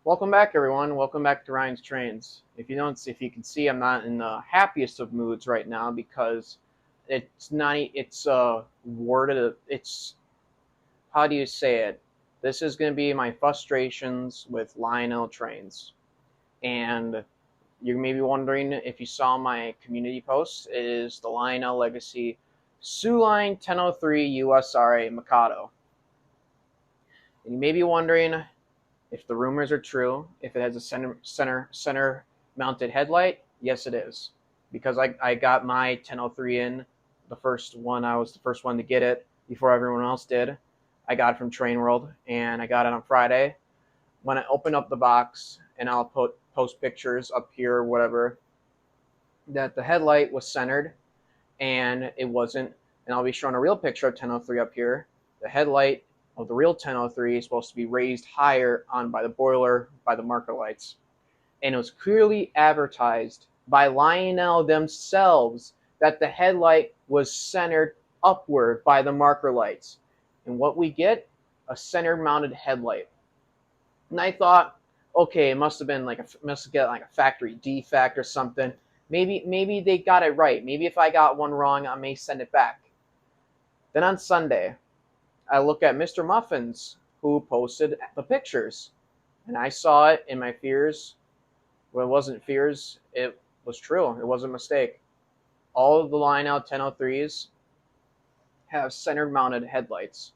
Welcome back, everyone. Welcome back to Ryan's Trains. If you can see, I'm not in the happiest of moods right now because it's not. It's worded. It's how do you say it? This is going to be my frustrations with Lionel Trains, and you may be wondering if you saw my community post. It is the Lionel Legacy Sooline 1003 USRA Mikado, and you may be wondering if the rumors are true, if it has a center mounted headlight. Yes, it is, because I got my 1003 in the first one. I was the first one to get it before everyone else did. I got it from Train World, and I got it on Friday. When I open up the box, and I'll post pictures up here or whatever, that the headlight was centered, and it wasn't. And I'll be showing a real picture of 1003 up here. The headlight of the real 1003 is supposed to be raised higher on by the boiler, by the marker lights. And it was clearly advertised by Lionel themselves that the headlight was centered upward by the marker lights. And what we get? A center mounted headlight. And I thought, okay, it must have get like a factory defect or something. Maybe they got it right. Maybe if I got one wrong, I may send it back. Then on Sunday, I look at Mr. Muffins, who posted the pictures, and I saw it in my fears. Well, it wasn't fears, it was true. It was a mistake. All of the Lionel 1003s have center-mounted headlights,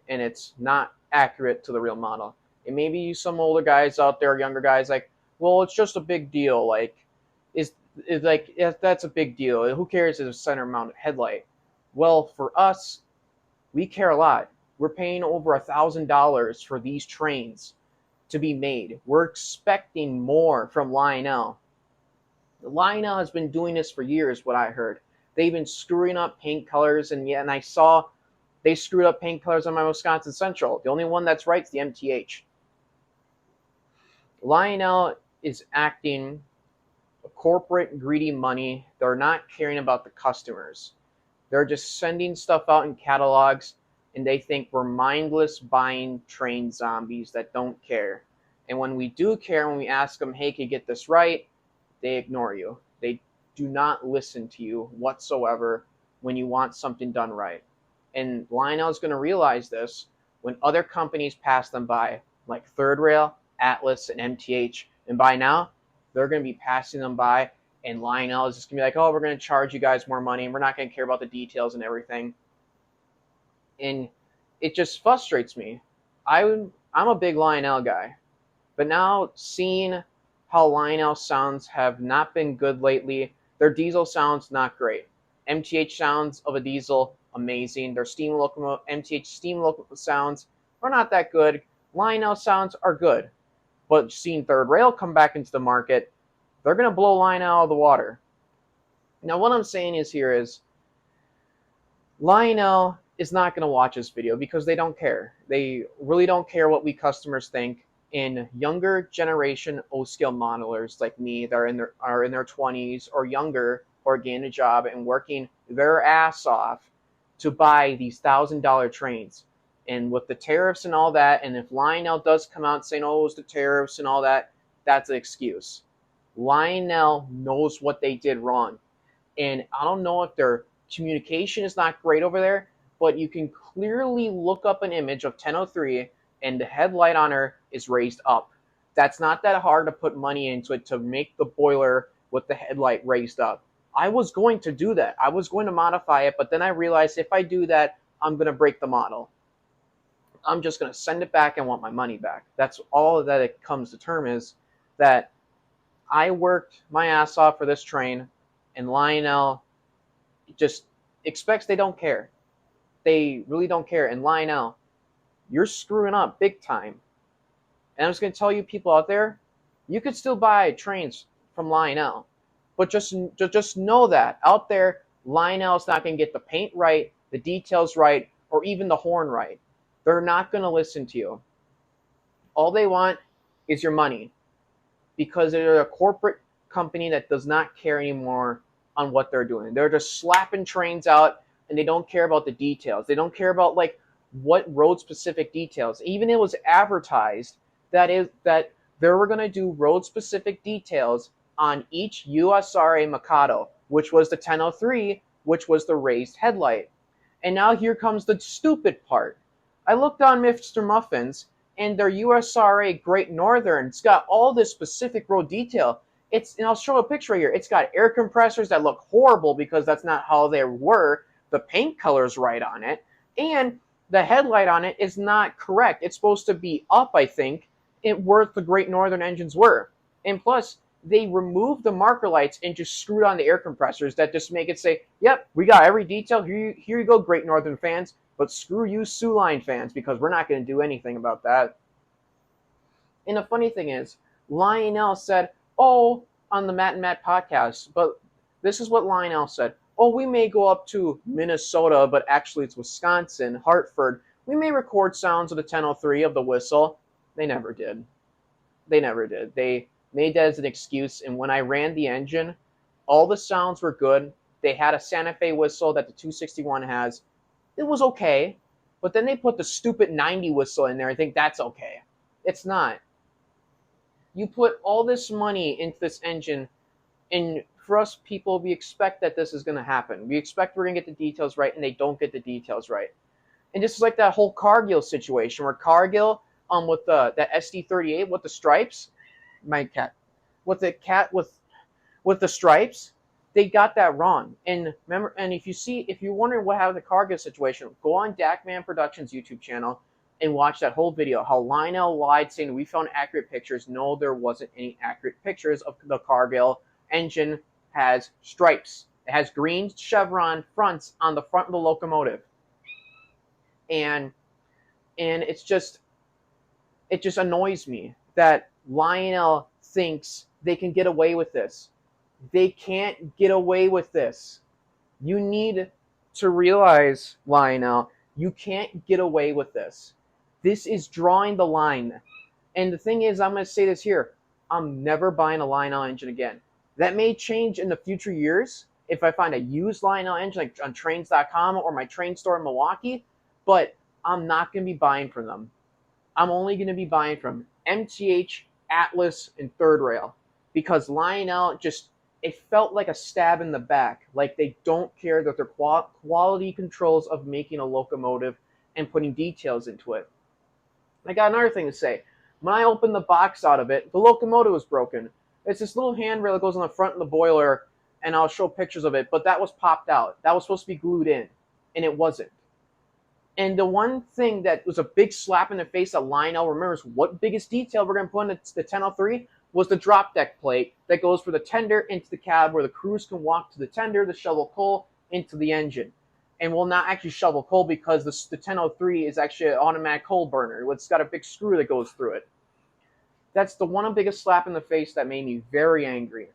and it's not accurate to the real model. And maybe you some older guys out there, younger guys, like, well, it's just a big deal. Like, is like that's a big deal. Who cares if it's a center-mounted headlight? Well, for us, we care a lot. We're paying over $1,000 for these trains to be made. We're expecting more from Lionel. Lionel has been doing this for years, what I heard. They've been screwing up paint colors, and I saw they screwed up paint colors on my Wisconsin Central. The only one that's right is the MTH. Lionel is acting corporate greedy money. They're not caring about the customers. They're just sending stuff out in catalogs, and they think we're mindless buying train zombies that don't care. And when we do care, when we ask them, hey, can you get this right? They ignore you. They do not listen to you whatsoever when you want something done right. And Lionel's going to realize this when other companies pass them by, like Third Rail, Atlas, and MTH. And by now, they're going to be passing them by, and Lionel is just going to be like, oh, we're going to charge you guys more money, and we're not going to care about the details and everything. And it just frustrates me. I'm a big Lionel guy. But now seeing how Lionel sounds have not been good lately, their diesel sounds not great. MTH sounds of a diesel, amazing. Their MTH steam locomotive sounds are not that good. Lionel sounds are good. But seeing Third Rail come back into the market, they're going to blow Lionel out of the water. Now, what I'm saying is Lionel is not going to watch this video because they don't care. They really don't care what we customers think. In younger generation O-scale modelers like me that are in their 20s or younger, or getting a job and working their ass off to buy these $1,000 trains. And with the tariffs and all that, and if Lionel does come out saying, oh, it was the tariffs and all that, that's an excuse. Lionel knows what they did wrong. And I don't know if their communication is not great over there, but you can clearly look up an image of 1003 and the headlight on her is raised up. That's not that hard to put money into it to make the boiler with the headlight raised up. I was going to do that. I was going to modify it, but then I realized if I do that, I'm going to break the model. I'm just going to send it back and want my money back. That's all that it comes to term is that I worked my ass off for this train, and Lionel just expects they don't care. They really don't care. And Lionel, you're screwing up big time. And I'm just going to tell you people out there, you could still buy trains from Lionel. But just know that out there, Lionel's not going to get the paint right, the details right, or even the horn right. They're not going to listen to you. All they want is your money because they're a corporate company that does not care anymore on what they're doing. They're just slapping trains out, and they don't care about the details. They don't care about like what road specific details. Even it was advertised that They were going to do road-specific details on each USRA Mikado, which was the 1003, which was the raised headlight. And now here comes the stupid part. I looked on Mr. Muffins, and their USRA Great Northern's got all this specific road detail. And I'll show a picture right here. It's got air compressors that look horrible because that's not how they were. The paint color's right on it, and the headlight on it is not correct. It's supposed to be up, I think, where the Great Northern engines were. And plus, they removed the marker lights and just screwed on the air compressors that just make it say, yep, we got every detail. Here you go, Great Northern fans. But screw you, Sooline fans, because we're not going to do anything about that. And the funny thing is, Lionel said, oh, on the Matt and Matt podcast, but this is what Lionel said. Oh, we may go up to Minnesota, but actually it's Wisconsin, Hartford. We may record sounds of the 1003 of the whistle. They never did. They never did. They made that as an excuse, and when I ran the engine, all the sounds were good. They had a Santa Fe whistle that the 261 has. It was okay, but then they put the stupid 90 whistle in there. I think that's okay. It's not. You put all this money into this engine, and for us people, we expect that this is going to happen. We expect we're going to get the details right, and they don't get the details right. And just like that whole Cargill situation, where Cargill, with that SD38 with the stripes, my cat, with the stripes, they got that wrong. And remember, and if you're wondering what happened to the Cargill situation, go on Dakman Productions YouTube channel and watch that whole video, how Lionel lied saying we found accurate pictures. No, there wasn't any accurate pictures of the Cargill engine. Has stripes. It has green chevron fronts on the front of the locomotive. And it just annoys me that Lionel thinks they can get away with this. They can't get away with this. You need to realize, Lionel, you can't get away with this. This is drawing the line. And the thing is, I'm going to say this here. I'm never buying a Lionel engine again. That may change in the future years if I find a used Lionel engine like on trains.com or my train store in Milwaukee, but I'm not going to be buying from them. I'm only going to be buying from MTH, Atlas, and Third Rail, because Lionel it felt like a stab in the back. Like they don't care that their quality controls of making a locomotive and putting details into it. I got another thing to say. When I opened the box out of it, the locomotive was broken. It's this little handrail that goes on the front of the boiler, and I'll show pictures of it, but that was popped out. That was supposed to be glued in, and it wasn't. And the one thing that was a big slap in the face that Lionel remembers, what biggest detail we're going to put in the 1003, was the drop deck plate that goes for the tender into the cab, where the crews can walk to the tender to shovel coal into the engine. And will not actually shovel coal because the 1003 is actually an automatic coal burner. It's got a big screw that goes through it. That's the one biggest slap in the face that made me very angry.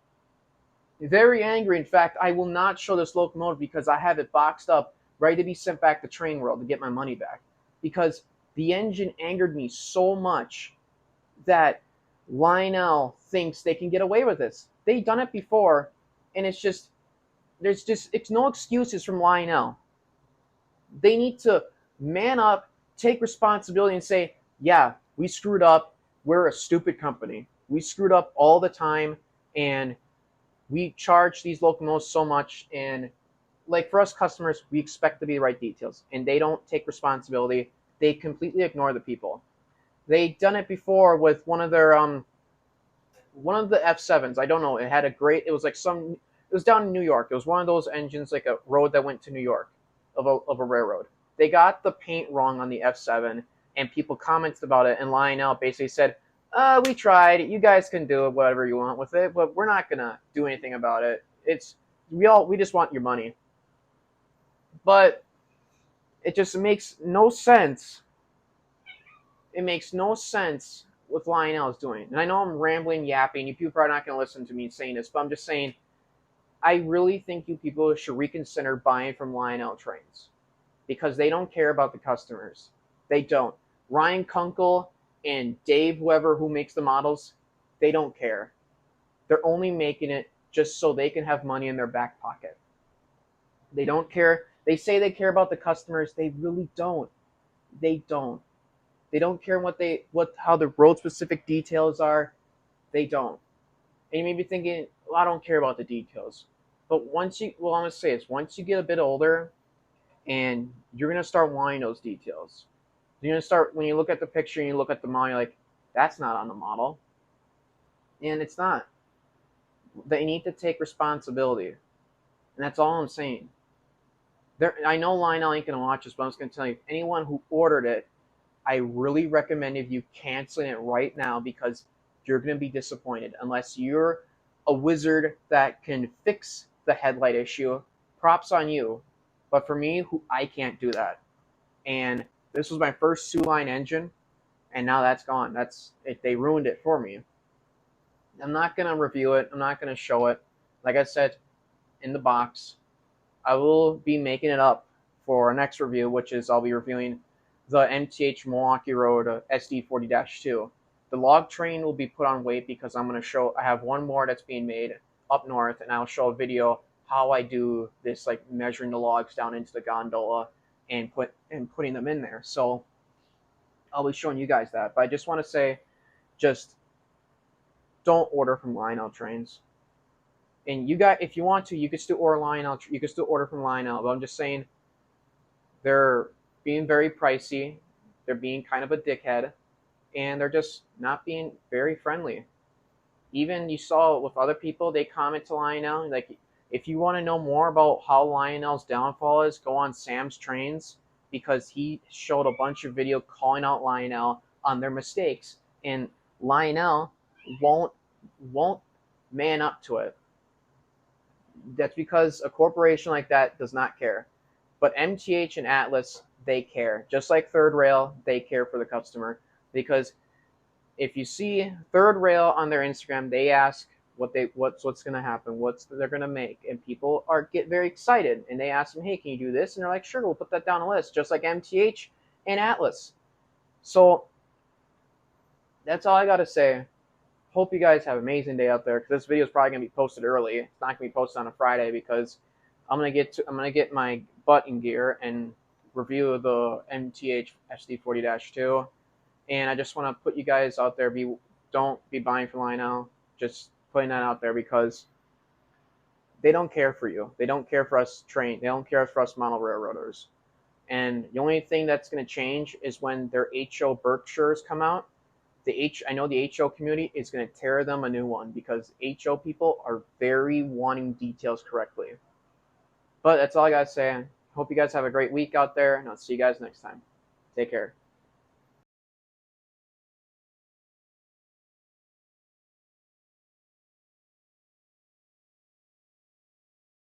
Very angry. In fact, I will not show this locomotive because I have it boxed up, ready to be sent back to Train World to get my money back. Because the engine angered me so much that Lionel thinks they can get away with this. They've done it before, and it's no excuses from Lionel. They need to man up, take responsibility, and say, yeah, we screwed up. We're a stupid company. We screwed up all the time, and we charge these locomotives so much, and like for us customers, we expect to be the right details, and they don't take responsibility. They completely ignore the people. They've done it before with one of their one of the F7s. I don't know. It was down in New York. It was one of those engines, like a road that went to New York of a railroad. They got the paint wrong on the F7, and people commented about it, and Lionel basically said, we tried. You guys can do whatever you want with it, but we're not going to do anything about it. We just want your money. But it just makes no sense. It makes no sense what Lionel is doing. And I know I'm rambling, yapping. You people are not going to listen to me saying this, but I'm just saying, I really think you people should reconsider buying from Lionel trains, because they don't care about the customers. They don't. Ryan Kunkel and Dave, who makes the models, they don't care. They're only making it just so they can have money in their back pocket. They don't care. They say they care about the customers. They really don't. They don't. They don't care how the road specific details are. They don't. And you may be thinking, well, I don't care about the details. But I'm gonna say this: once you get a bit older, and you're gonna start wanting those details. You're gonna start when you look at the picture and you look at the model, you're like, that's not on the model, and it's not. They need to take responsibility, and that's all I'm saying. I know Lionel ain't gonna watch this, but I'm just gonna tell you, anyone who ordered it, I really recommend if you canceling it right now because you're gonna be disappointed unless you're a wizard that can fix the headlight issue. Props on you, but for me, I can't do that. And this was my first Sooline engine, and now that's gone. That's it. They ruined it for me. I'm not gonna review it. I'm not gonna show it. Like I said, in the box, I will be making it up for our next review, which is I'll be reviewing the MTH Milwaukee Road SD40-2. The log train will be put on wait because I'm gonna show. I have one more that's being made up north, and I'll show a video how I do this, like measuring the logs down into the gondola and putting them in there. So I'll be showing you guys that. But I just want to say, just don't order from Lionel trains. And you guys, if you want to, you could still order Lionel. You could still order from Lionel. But I'm just saying, they're being very pricey. They're being kind of a dickhead, and they're just not being very friendly. Even you saw with other people, they comment to Lionel like, if you want to know more about how Lionel's downfall is, go on Sam's Trains because he showed a bunch of video calling out Lionel on their mistakes, and Lionel won't man up to it. That's because a corporation like that does not care. But MTH and Atlas, they care. Just like Third Rail, they care for the customer. Because if you see Third Rail on their Instagram, they ask what's going to happen, what they're going to make, and people get very excited, and they ask them, hey, can you do this? And they're like, sure, we'll put that down the list, just like MTH and Atlas. So that's all I got to say. Hope you guys have an amazing day out there, because this video is probably going to be posted early. It's not going to be posted on a Friday because I'm going to get my butt in gear and review the MTH SD40-2. And I just want to put you guys out there, don't be buying from Lionel. Just putting that out there because they don't care for you. They don't care for us They don't care for us model railroaders. And the only thing that's going to change is when their HO Berkshires come out. I know the HO community is going to tear them a new one because HO people are very wanting details correctly. But that's all I got to say. Hope you guys have a great week out there, and I'll see you guys next time. Take care.